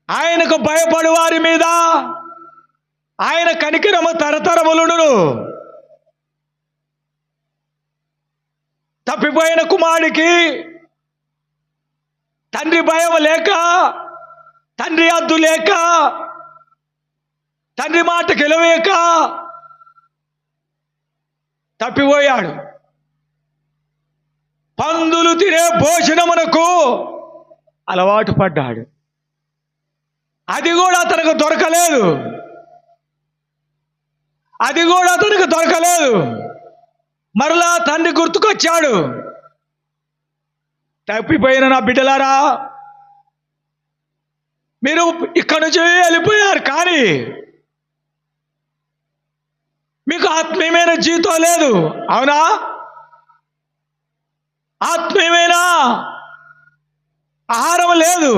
ఆయనకు భయపడు వారి మీద ఆయన కనికరము తరతరములును. తప్పిపోయిన కుమారుడికి తండ్రి భయం లేక, తండ్రి హద్దు లేక, తండ్రి మాట గెలవేక తప్పిపోయాడు. పందులు తినే భోజనమునకు అలవాటు పడ్డాడు. అది కూడా అతనికి దొరకలేదు. మరలా తండ్రి గుర్తుకొచ్చాడు. తప్పిపోయిన నా బిడ్డలారా, మీరు ఇక్కడి నుంచి వెళ్ళిపోయారు, కానీ మీకు ఆత్మీయమైన జీవితం లేదు. అవునా? ఆత్మీయమైన ఆహారం లేదు.